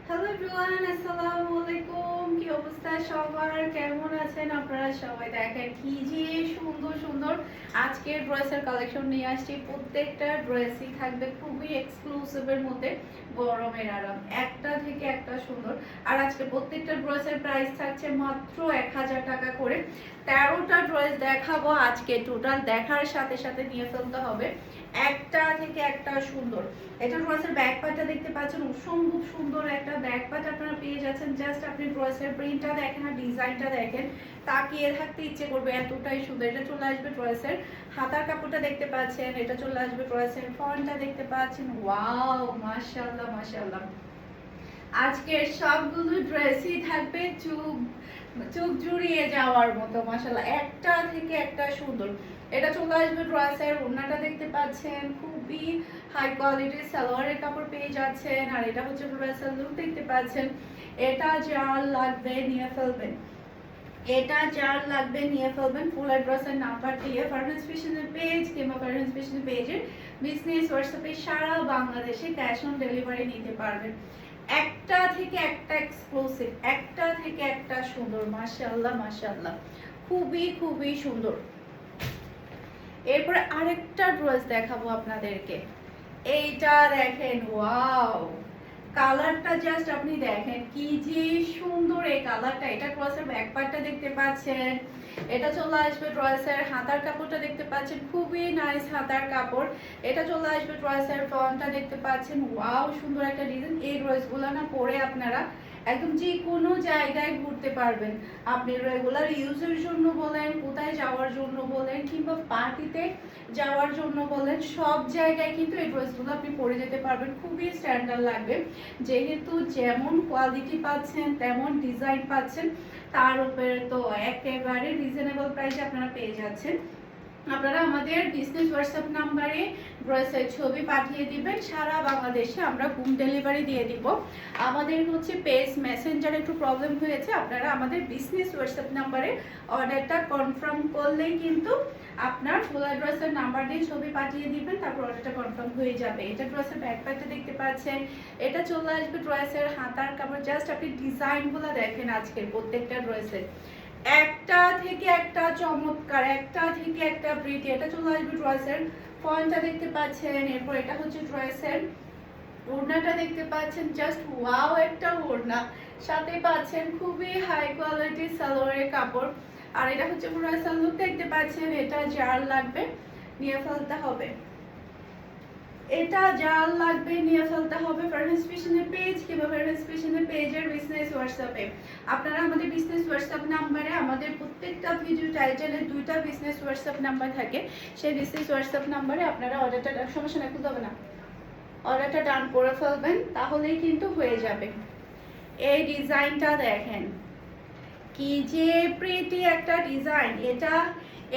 Hello everyone, আসসালামু আলাইকুম। কি অবস্থা সবার? কেমন আছেন আপনারা সবাই? দেখেন কি যে সুন্দর সুন্দর আজকের ড্রেসের কালেকশন নিয়ে আসছি। প্রত্যেকটা ড্রেসই থাকবে খুবই এক্সক্লুসিভের মধ্যে, গরমের আরাম, একটা থেকে একটা সুন্দর। আর আজকে প্রত্যেকটা ড্রেসের প্রাইস থাকছে মাত্র 1000 টাকা করে। 13টা ড্রেস দেখাবো আজকে। টোটাল দেখার সাথে সাথে নিয়ে ফেলতে হবে, একটা থেকে একটা সুন্দর। এটা ড্রেসের ব্যাক পার্টটা দেখতে পাচ্ছেন, অসম্ভব সুন্দর একটা ব্যাক পার্ট আপনারা পেয়ে যাচ্ছেন। জাস্ট আপনি ড্রেসের প্রিন্টটা দেখেন আর ডিজাইনটা দেখেন, তাকিয়ে থাকতে ইচ্ছে করবে, এতটাই সুন্দর। এটা চলে আসবে ড্রেসের হাতার কাপড়টা দেখতে পাচ্ছেন, এটা চলে আসবে ড্রেসের ফন্টটা দেখতে পাচ্ছেন। ওয়াও, মাশাআল্লাহ মাশাআল্লাহ। আজকের সবগুলো ড্রেসই থাকবে চুপ চোখ জুড়িয়ে যাওয়ার মতো, মাশাআল্লাহ, একটা থেকে একটা সুন্দর। এটা চলে আসবে ড্রেসের ওড়নাটা দেখতে পাচ্ছেন, খুবই হাই কোয়ালিটির সালোয়ারের কাপড় পেয়ে যাচ্ছেন। আর এটা হচ্ছে ড্রেসের লুক দেখতে পাচ্ছেন। এটা যার লাগবে নিয়ে ফেলবেন, এটা যার লাগবে নিয়ে ফেলবেন। ফুল অ্যাড্রেসের নাম্বার দিয়ে ফারহানাস ফ্যাশনের পেজ কিংবা ফারহানাস ফ্যাশনের পেজের বিজনেস হোয়াটসঅ্যাপে সারা বাংলাদেশে ক্যাশ অন ডেলিভারি নিতে পারবেন। একটা থেকে একটা এক্সক্লুসিভ, একটা থেকে একটা সুন্দর, মাশাআল্লাহ মাশাআল্লাহ, খুবই খুবই সুন্দর। এরপরে আরেকটা ড্রেস দেখাবো আপনাদেরকে। এইটা দেখেন, ওয়াও, কালারটা জাস্ট আপনি দেখেন কি যে সুন্দর এই কালারটা। এটা ড্রেসের ব্যাক পার্টটা দেখতে পাচ্ছেন, এটা চলে আসবে ড্রেসের হাতার কাপড়টা দেখতে পাচ্ছেন, খুবই নাইস হাতার কাপড়। এটা চলে আসবে ড্রেসের ফ্রন্টটা দেখতে পাচ্ছেন। ওয়াও, সুন্দর একটা ডিজাইন। এই ড্রেসগুলো না পরে আপনারা একদম যে কোনো জায়গায় ঘুরতে পারবেন। আপনি রেগুলার ইউজের জন্য বলেন, কোথায় যাওয়ার জন্য বলেন, কিংবা পার্টিতে যাওয়ার জন্য বলেন, সব জায়গায় কিন্তু এই ড্রেসগুলো আপনি পরে যেতে পারবেন, খুবই স্ট্যান্ডার্ড লাগবে। যেহেতু যেমন কোয়ালিটি পাচ্ছেন তেমন ডিজাইন পাচ্ছেন, তার উপরে তো একেবারে রিজনেবল প্রাইসে আপনারা পেয়ে যাচ্ছেন। আপনারা আমাদের বিজনেস হোয়াটসঅ্যাপ নাম্বারে ড্রেসের ছবি পাঠিয়ে দিবেন, সারা বাংলাদেশে আমরা হোম ডেলিভারি দিয়ে দিব। আমাদের হচ্ছে পেজ মেসেঞ্জারে একটু প্রবলেম হয়েছে, আপনারা আমাদের বিজনেস হোয়াটসঅ্যাপ নাম্বারে অর্ডারটা কনফার্ম করলেই কিন্তু আপনার ফুল অ্যাড্রেসের নাম্বার দিয়ে ছবি পাঠিয়ে দিবেন, তারপর অর্ডারটা কনফার্ম হয়ে যাবে। এটা ড্রেসের ব্যাক পার্টটা দেখতে পাচ্ছেন, এটা চলে আসবে ড্রেসের হাতার কাপড়। জাস্ট আপনি ডিজাইনগুলো দেখেন আজকের প্রত্যেকটা ড্রেসের, একটা থেকে একটা চমৎকার, একটা থেকে একটা প্রিটি। এটা চলে আসবে ড্রেসের ফন্টটা দেখতে পাচ্ছেন। এরপর এটা হচ্ছে ড্রেসের ওড়নাটা দেখতে পাচ্ছেন, জাস্ট ওয়াও একটা ওড়না, সাথে পাচ্ছেন খুবই হাই কোয়ালিটির সালোয়ারের কাপড়। আর এটা হচ্ছে ড্রেসের লুক দেখতে পাচ্ছেন। এটা যার লাগবে নিয়ে ফেলতে হবে, এটা যার লাগবে নিয়ে ফেলতে হবে ফারহানাস ফ্যাশনের পেজ কিংবা ফারহানাস ফ্যাশনের পেজের বিজনেস হোয়াটসঅ্যাপে। আপনারা আমাদের বিজনেস হোয়াটসঅ্যাপ নাম্বারে, আমাদের প্রত্যেকটা ভিডিও টাইটেলে 2টা বিজনেস হোয়াটসঅ্যাপ নাম্বার থাকে, সেই বিজনেস হোয়াটসঅ্যাপ নাম্বারে আপনারা অর্ডারটা, সমস্যা না, খুলতে হবে না, অর্ডারটা ডান করে ফেলবেন, তাহলেই কিন্তু হয়ে যাবে। এই ডিজাইনটা দেখেন, কি যে প্রিটি একটা ডিজাইন। এটা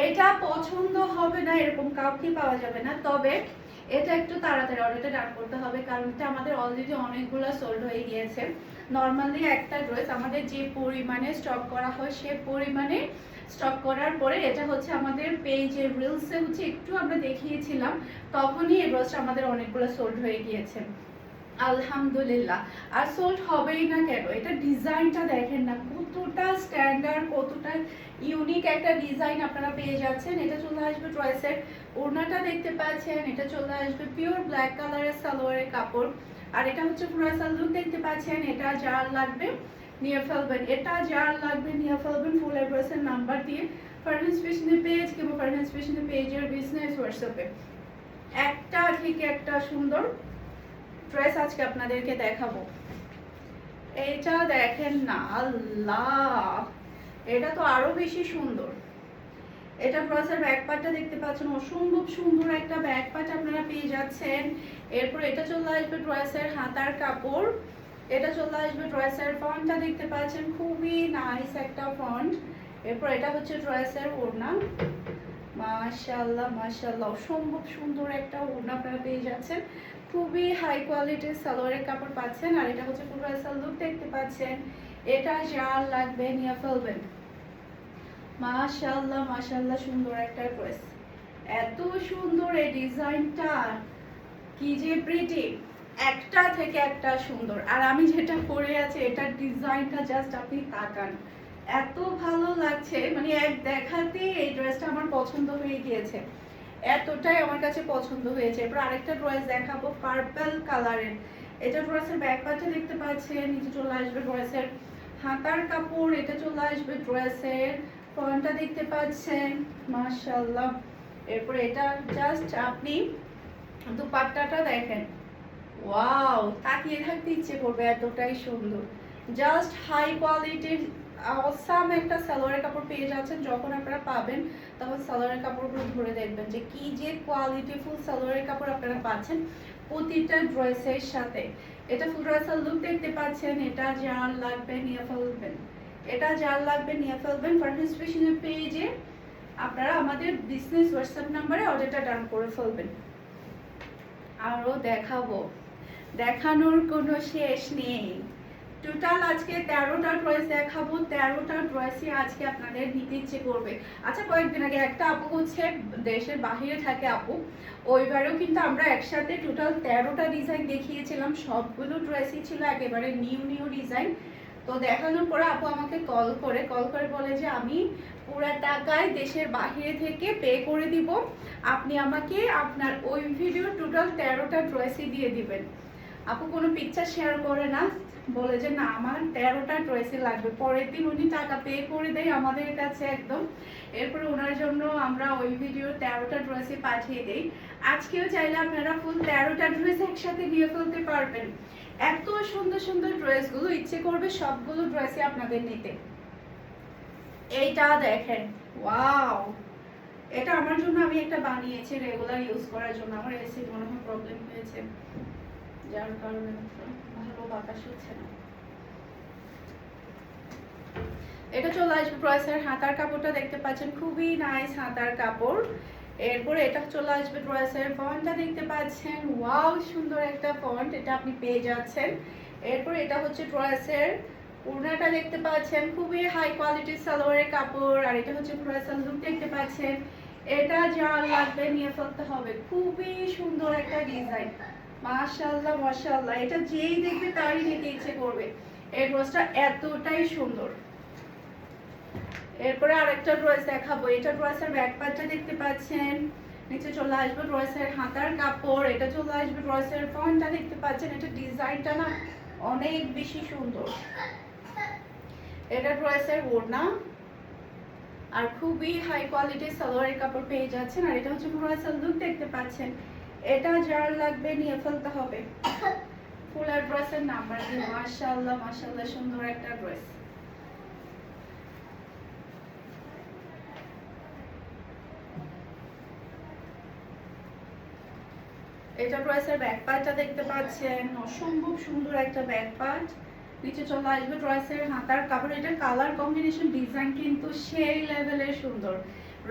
এটা পছন্দ হবে না এরকম কাউকে পাওয়া যাবে না। তবে এটা একটু তাড়াতাড়ি অর্ডারটা ডান করতে হবে, কারণ এটা আমাদের অলরেডি অনেকগুলো সোল্ড হয়ে গিয়েছে। নর্মালি একটা ড্রেস আমাদের যে পরিমাণে স্টক করা হয় সে পরিমাণে স্টক করার পরে এটা হচ্ছে আমাদের পেজে রিলসে হচ্ছে একটু আমরা দেখিয়েছিলাম, তখনই এই ড্রেসটা আমাদের অনেকগুলো সোল্ড হয়ে গিয়েছে আলহামদুলিল্লাহ। আর সোল্ড হবেই না কেন, এটা ডিজাইনটা দেখেন না কতটা স্ট্যান্ডার্ড, কতটা ইউনিক একটা ডিজাইন আপনারা পেয়ে যাচ্ছেন। এটা চলে আসবে ড্রেসের ওড়নাটা দেখতে পাচ্ছেন, এটা চলে আসবে পিওর ব্ল্যাক কালারের সালোয়ারের কাপড়। আর এটা হচ্ছে ড্রেসের লুক দেখতে পাচ্ছেন। এটা যার লাগবে নিয়ে ফেলবেন, এটা যার লাগবে নিয়ে ফেলবেন ফুল অ্যাড্রেসের নাম্বার দিয়ে ফারহানাস ফ্যাশনের পেজ কিংবা ফারহানাস ফ্যাশনের পেজের বিজনেস হোয়াটসঅ্যাপে। একটা থেকে একটা সুন্দর ড্রেস আজকে আপনাদেরকে দেখাবো। এটা দেখেন না, আল্লাহ, এটা তো আরো বেশি সুন্দর। এটা ড্রেসের ব্যাক পার্টটা দেখতে পাচ্ছেন, অসম্ভব সুন্দর একটা ব্যাক পার্ট আপনারা পেয়ে যাচ্ছেন। এরপর এটা চলে আসবে ড্রেসের হাতার কাপড়, এটা চলে আসবে ড্রেসের ফন্টটা দেখতে পাচ্ছেন, খুবই নাইস একটা ফন্ট। এরপর এটা হচ্ছে ড্রেসের ওড়না, মাশাআল্লাহ মাশাআল্লাহ, অসম্ভব সুন্দর একটা ওড়না আপনারা পেয়ে যাচ্ছেন, খুবই হাই কোয়ালিটির সালোয়ারের কাপড় পাচ্ছেন। আর এটা হচ্ছে পুরো লুক দেখতে পাচ্ছেন। এটা যার লাগবে নিয়ে ফেলবেন। মাশাআল্লাহ মাশাআল্লাহ, সুন্দর একটা ড্রেস, এত সুন্দর এই ডিজাইনটা, কি যে প্রিটি। একটা থেকে একটা সুন্দর। আর আমি যেটা পরে আছি এটার ডিজাইনটা জাস্ট আপনি তাকান, এত ভালো লাগছে, মানে এক দেখাতে এই ড্রেসটা আমার পছন্দ হয়ে গিয়েছে, এতটাই আমার কাছে পছন্দ হয়েছে। এরপর আরেকটা ড্রেস দেখাবো পার্পল কালারের। এটা ড্রেসের ব্যাক পার্টটা দেখতে পাচ্ছেন, নিচে চলে আসবে ড্রেসের হাতার কাপড়, এটা চলে আসবে ড্রেসের ফ্রন্টটা দেখতে পাচ্ছেন, মাশাআল্লাহ। এরপর এটা জাস্ট আপনি দুপাট্টাটা দেখেন, ওয়াও, তাকিয়ে থাকতে ইচ্ছে করবে, এতটাই সুন্দর। জাস্ট হাই কোয়ালিটির অসাম একটা সালোয়ারের কাপড় পেয়ে যাচ্ছেন। যখন আপনারা পাবেন তখন সালোয়ারের কাপড়গুলো ধরে দেখবেন যে কি যে কোয়ালিটিফুল সালোয়ারের কাপড় আপনারা পাচ্ছেন প্রতিটা ড্রেসের সাথে। এটা ফুল ড্রেসের লুক দেখতে পাচ্ছেন। এটা যার লাগবে নিয়ে ফেলবেন, এটা যার লাগবে নিয়ে ফেলবেন। ফারহাস ফ্যাশনের পেজে আপনারা আমাদের বিজনেস হোয়াটসঅ্যাপ নাম্বারে অর্ডারটা ডান করে ফেলবেন। আরও দেখাবো, দেখানোর কোনো শেষ নেই। টোটাল আজকে 13টা ড্রেস দেখাবো, 13টা ড্রেসই আজকে আপনাদের নিতে ইচ্ছে করবে। আচ্ছা, কয়েকদিন আগে একটা আপু হচ্ছে দেশের বাহিরে থাকে আপু, ওইবারেও কিন্তু আমরা একসাথে টোটাল 13টা ডিজাইন দেখিয়েছিলাম, সবগুলো ড্রেসই ছিল একেবারে নিউ নিউ ডিজাইন। তো দেখানোর পরে আপু আমাকে কল করে বলে যে আমি পুরো টাকায় দেশের বাহিরে থেকে পে করে দিব, আপনি আমাকে আপনার ওই ভিডিও টোটাল 13টা ড্রেসই দিয়ে দিবেন। আপু কোনো পিকচার শেয়ার করে না, বলে যে না আমার 13টা ড্রেসই লাগবে। পরের দিন উনি টাকা পে করে দেয় আমাদের কাছে একদম। এরপরে ওনার জন্য আমরা ওই ভিডিও 13টা ড্রেসই পাঠিয়ে দেই। আজকেও চাইলে আপনারা ফুল 13টা ড্রেস একসাথে নিয়ে ফেলতে পারবেন। এত সুন্দর সুন্দর ড্রেসগুলো, ইচ্ছে করবে সবগুলো ড্রেসই আপনাদের নিতে। এইটা দেখেন, ওয়াও, এটা আমার জন্য আমি একটা বানিয়েছি রেগুলার ইউজ করার জন্য। আমার এসি মনে হয় প্রবলেম হয়েছে, যার কারণে ভালো বাতাস হচ্ছে না। এটা চলে আসবে ড্রেসের হাতার কাপড়টা দেখতে পাচ্ছেন, খুবই নাইস হাতার কাপড়। এরপরে এটা চলে আসবে ড্রেসের ফন্টটা দেখতে পাচ্ছেন, ওয়াও সুন্দর একটা ফন্ট, এটা আপনি পেয়ে যাচ্ছেন। এরপর এটা হচ্ছে ড্রেসের ওড়নাটা দেখতে পাচ্ছেন, খুবই হাই কোয়ালিটির সালোয়ারের কাপড়। আর এটা হচ্ছে ড্রেসের লুক দেখতে পাচ্ছেন। এটা যার লাগবে নিয়ে ফেলতে হবে, খুবই সুন্দর একটা ডিজাইন, মাশাআল্লাহ মাশাআল্লাহ। এটা যেই দেখবে তারই নিতে ইচ্ছে করবে, এই ড্রেসটা এতটাই সুন্দর। এরপরে আরেকটা ড্রেস দেখাবো। এটা ড্রেসের ব্যাক পার্টটা দেখতে পাচ্ছেন, নিচে চলে আসবে ড্রেসের হাতার কাপড়, এটা চলে আসবে ড্রেসের ফন্টটা দেখতে পাচ্ছেন। এটা ডিজাইনটা না অনেক বেশি সুন্দর। এটা ড্রেসের ওড়না, আর খুবই হাই কোয়ালিটির সালোয়ারের কাপড় পেয়ে যাচ্ছেন। আর এটা হচ্ছে ড্রেসের লুক দেখতে পাচ্ছেন। এটা যার লাগবে নিয়ে ফেলতে হবে। ফুল ড্রেসের নাম্বার দিয়ে, মাশাআল্লাহ মাশাআল্লাহ, সুন্দর একটা ড্রেস। এটা ড্রেসের ব্যাক পার্টটা দেখতে পাচ্ছেন, অসম্ভব সুন্দর একটা ব্যাক পার্ট। নিচে চলে আসবে ড্রেসের হাতার কাপড়। এটা কালার কম্বিনেশন ডিজাইন কিন্তু সেই লেভেলের সুন্দর।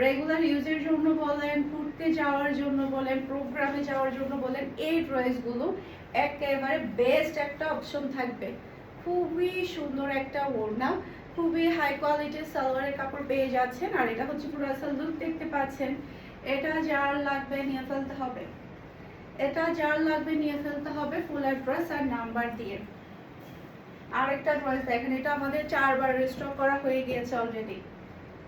রেগুলার ইউজের জন্য বলেন, ঘুরতে যাওয়ার জন্য বলেন, প্রোগ্রামে যাওয়ার জন্য বলেন, এই ড্রেসগুলো একেবারে বেস্ট একটা অপশন থাকবে। খুবই সুন্দর একটা ওড়না, খুবই হাই কোয়ালিটির সালোয়ারের কাপড় পেয়ে যাচ্ছেন। আর এটা হচ্ছে পুরো লুক দেখতে পাচ্ছেন। এটা যার লাগবে নিয়ে ফেলতে হবে, এটা যার লাগবে নিয়ে ফেলতে হবে ফুল অ্যাড্রেস আর নাম্বার দিয়ে। আরেকটা ড্রেস দেখেন, এটা আমাদের 4বার রিস্টক করা হয়ে গিয়েছে অলরেডি,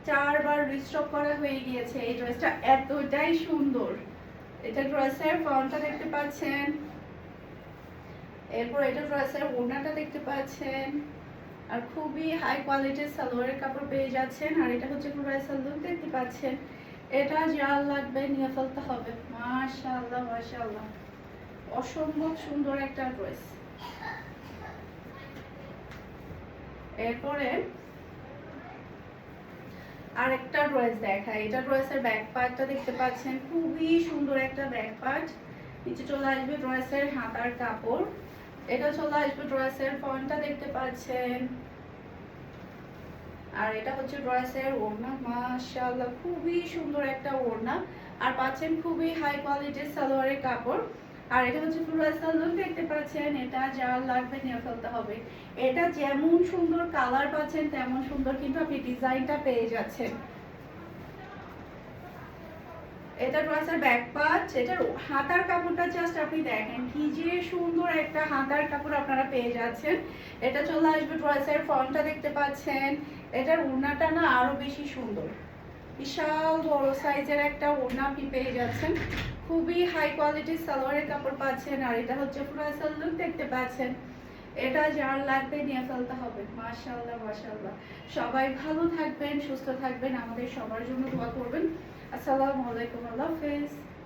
4বার রিস্টক করা হয়ে গিয়েছে। এই ড্রেসটা এতটাই সুন্দর। এটা ড্রেসের ফ্রন্টটা দেখতে পাচ্ছেন, এরপর এটা ড্রেসের ওড়নাটা দেখতে পাচ্ছেন, আর খুবই হাই কোয়ালিটির সালোয়ারের কাপড় পেয়ে যাচ্ছেন। আর এটা হচ্ছে ড্রেসের লুক দেখতে পাচ্ছেন। এটা যার লাগবে নিয়ে ফেলতে হবে, মাশাআল্লাহ মাশাআল্লাহ, অসম্ভব সুন্দর একটা ড্রেস। এরপরে আরেকটা ড্রেস দেখাই। এটা ড্রেসের ব্যাক পার্টটা দেখতে পাচ্ছেন, খুবই সুন্দর একটা ব্যাক পার্ট। নিচে চলে আসবে ড্রেসের হাতার কাপড়, এটা চলে আসবে ড্রেসের ফ্রন্টটা দেখতে পাচ্ছেন। আর এটা হচ্ছে ড্রেসের ওড়না, মাশাআল্লাহ খুবই সুন্দর একটা ওড়না। আর পাচ্ছেন খুবই হাই কোয়ালিটির সালোয়ারের কাপড়। আর এটা হচ্ছে ড্রেসের লুক দেখতে পাচ্ছেন। এটা যার লাগবে নিয়ে ফেলতে হবে। এটা যেমন সুন্দর কালার পাচ্ছেন তেমন সুন্দর কিন্তু আপনি ডিজাইনটা পেয়ে যাচ্ছেন। এটা ড্রেসের ব্যাক পার্ট, এটার হাতার কাপড়টা জাস্ট আপনি দেখেন কি যে সুন্দর একটা হাতার কাপড় আপনারা পেয়ে যাচ্ছেন। এটা চলে আসবে ড্রেসের ফ্রন্টটা দেখতে পাচ্ছেন। এটার ওড়নাটা না আরো বেশি সুন্দর, বিশাল বড় সাইজের একটা ওড়না আপনি পেয়ে যাচ্ছেন। খুবই হাই কোয়ালিটির সালোয়ারের কাপড় পাচ্ছেন। আর এটা হচ্ছে ফুরাসাল লুক দেখতে পাচ্ছেন। এটা যার লাগবে নিয়ে ফেলতে হবে। মাশাআল্লাহ মাশাআল্লাহ। সবাই ভালো থাকবেন, সুস্থ থাকবেন, আমাদের সবার জন্য দোয়া করবেন। আসসালামু আলাইকুম, আল্লাহ হাফেজ।